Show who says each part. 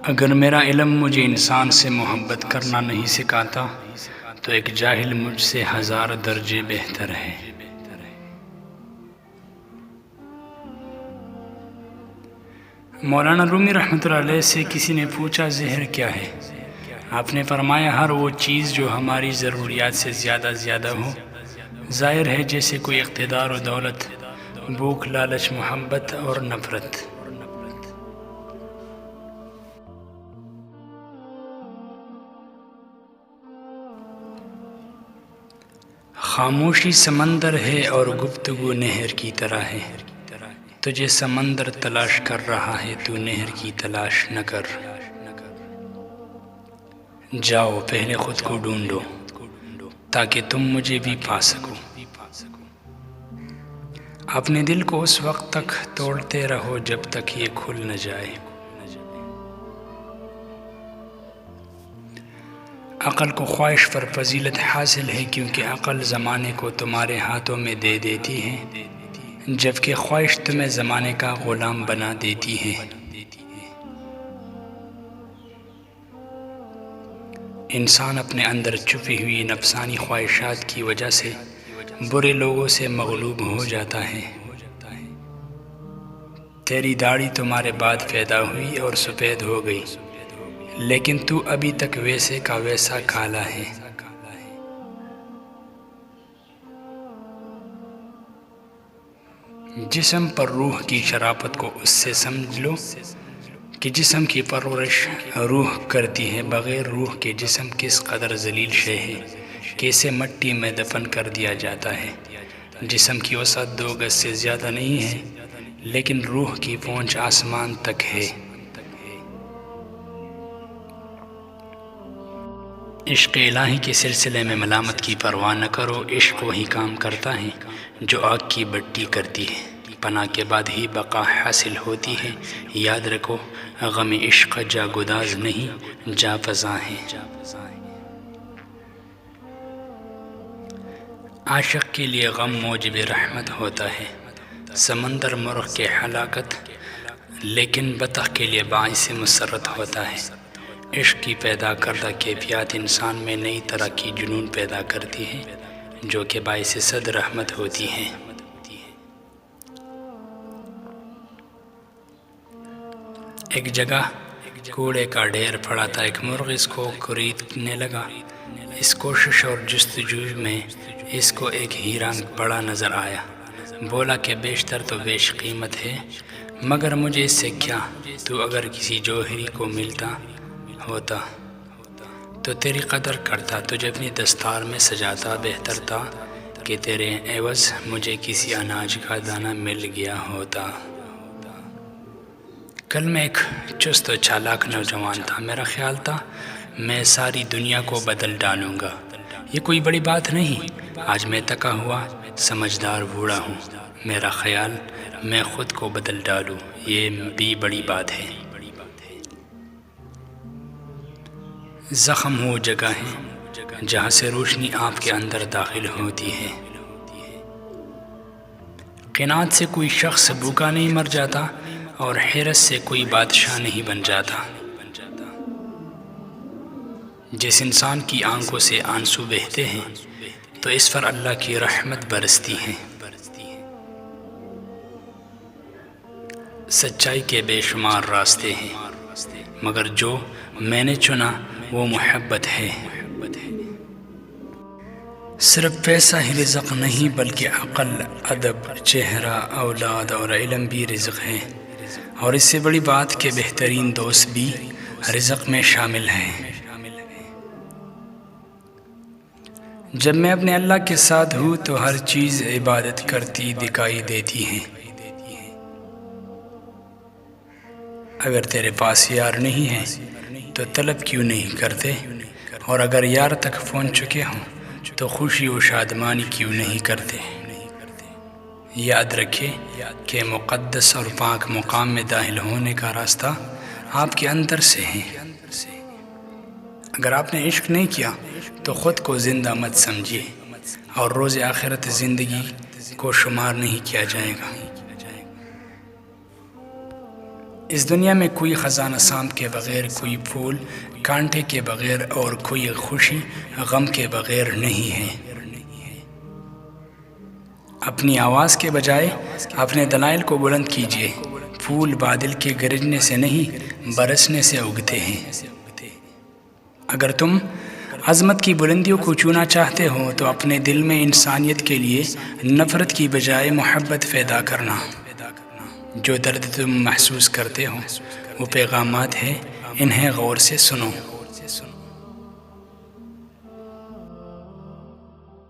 Speaker 1: اگر میرا علم مجھے انسان سے محبت کرنا نہیں سکھاتا تو ایک جاہل مجھ سے 1000 درجے بہتر ہے۔ مولانا رومی رحمۃ اللہ علیہ سے کسی نے پوچھا زہر کیا ہے؟ آپ نے فرمایا ہر وہ چیز جو ہماری ضروریات سے زیادہ ہو۔ ظاہر ہے جیسے کوئی اقتدار و دولت، بھوک، لالچ، محبت اور نفرت۔ خاموشی سمندر ہے اور گفتگو نہر کی طرح ہے۔ تجھے سمندر تلاش کر رہا ہے، تو نہر کی تلاش نہ کر۔ جاؤ پہلے خود کو ڈھونڈو تاکہ تم مجھے بھی پا سکو۔ اپنے دل کو اس وقت تک توڑتے رہو جب تک یہ کھل نہ جائے۔ عقل کو خواہش پر فضیلت حاصل ہے، کیونکہ عقل زمانے کو تمہارے ہاتھوں میں دے دیتی ہے، جبکہ خواہش تمہیں زمانے کا غلام بنا دیتی ہے۔ انسان اپنے اندر چھپی ہوئی نفسانی خواہشات کی وجہ سے برے لوگوں سے مغلوب ہو جاتا ہے۔ تیری داڑھی تمہارے بعد پیدا ہوئی اور سفید ہو گئی، لیکن تو ابھی تک ویسے کا ویسا کالا ہے۔ جسم پر روح کی شرافت کو اس سے سمجھ لو کہ جسم کی پرورش روح کرتی ہے۔ بغیر روح کے جسم کس قدر ذلیل شے ہے کہ اسے مٹی میں دفن کر دیا جاتا ہے۔ جسم کی وسعت 2 گز سے زیادہ نہیں ہے، لیکن روح کی پہنچ آسمان تک ہے۔ عشق الہی کے سلسلے میں ملامت کی پرواہ نہ کرو۔ عشق وہی کام کرتا ہے جو آگ کی بٹی کرتی ہے۔ پناہ کے بعد ہی بقا حاصل ہوتی ہے۔ یاد رکھو، غم عشق جا گداز نہیں، جا فضا ہے۔ عاشق کے لیے غم موجب رحمت ہوتا ہے، سمندر مرغ کے ہلاکت، لیکن بطخ کے لیے باعث مسرت ہوتا ہے۔ عشق کی پیدا کردہ کیفیات انسان میں نئی طرح کی جنون پیدا کرتی ہے، جو کہ باعث صد رحمت ہوتی ہے۔ ایک جگہ کوڑے کا ڈھیر پڑا تھا۔ ایک مرغ اس کو خریدنے لگا۔ اس کوشش اور جستجو میں اس کو ایک ہیرا بڑا نظر آیا۔ بولا کہ بیشتر تو بیش قیمت ہے، مگر مجھے اس سے کیا؟ تو اگر کسی جوہری کو ملتا ہوتا تو تیری قدر کرتا، تجھے اپنی دستار میں سجاتا۔ بہتر تھا کہ تیرے عوض مجھے کسی اناج کا دانہ مل گیا ہوتا۔ کل میں ایک چست و چالاک نوجوان تھا۔ میرا خیال تھا میں ساری دنیا کو بدل ڈالوں گا۔ یہ کوئی بڑی بات نہیں۔ آج میں تکا ہوا سمجھدار بوڑھا ہوں۔ میرا خیال میں خود کو بدل ڈالوں، یہ بھی بڑی بات ہے۔ زخم وہ جگہ ہے جہاں سے روشنی آپ کے اندر داخل ہوتی ہے۔ قناعت سے کوئی شخص بھوکا نہیں مر جاتا، اور حرص سے کوئی بادشاہ نہیں بن جاتا۔ جس انسان کی آنکھوں سے آنسو بہتے ہیں تو اس پر اللہ کی رحمت برستی ہے۔ سچائی کے بے شمار راستے ہیں، مگر جو میں نے چنا وہ محبت ہے۔ صرف پیسہ ہی رزق نہیں، بلکہ عقل، ادب، چہرہ، اولاد اور علم بھی رزق ہے، اور اس سے بڑی بات کہ بہترین دوست بھی رزق میں شامل ہیں۔ جب میں اپنے اللہ کے ساتھ ہوں تو ہر چیز عبادت کرتی دکھائی دیتی ہے۔ اگر تیرے پاس یار نہیں ہے تو طلب کیوں نہیں کرتے؟ اور اگر یار تک پہنچ چکے ہوں تو خوشی و شادمانی کیوں نہیں کرتے؟ یاد رکھیں کہ مقدس اور پاک مقام میں داخل ہونے کا راستہ آپ کے اندر سے ہے۔ اگر آپ نے عشق نہیں کیا تو خود کو زندہ مت سمجھیے، اور روز آخرت زندگی کو شمار نہیں کیا جائے گا۔ اس دنیا میں کوئی خزانہ سانپ کے بغیر، کوئی پھول کانٹے کے بغیر اور کوئی خوشی غم کے بغیر نہیں ہے۔ اپنی آواز کے بجائے اپنے دلائل کو بلند کیجیے۔ پھول بادل کے گرجنے سے نہیں برسنے سے اگتے ہیں۔ اگر تم عظمت کی بلندیوں کو چھونا چاہتے ہو تو اپنے دل میں انسانیت کے لیے نفرت کی بجائے محبت پیدا کرنا۔ جو درد تم محسوس کرتے ہو وہ پیغامات ہیں، انہیں غور سے سنو۔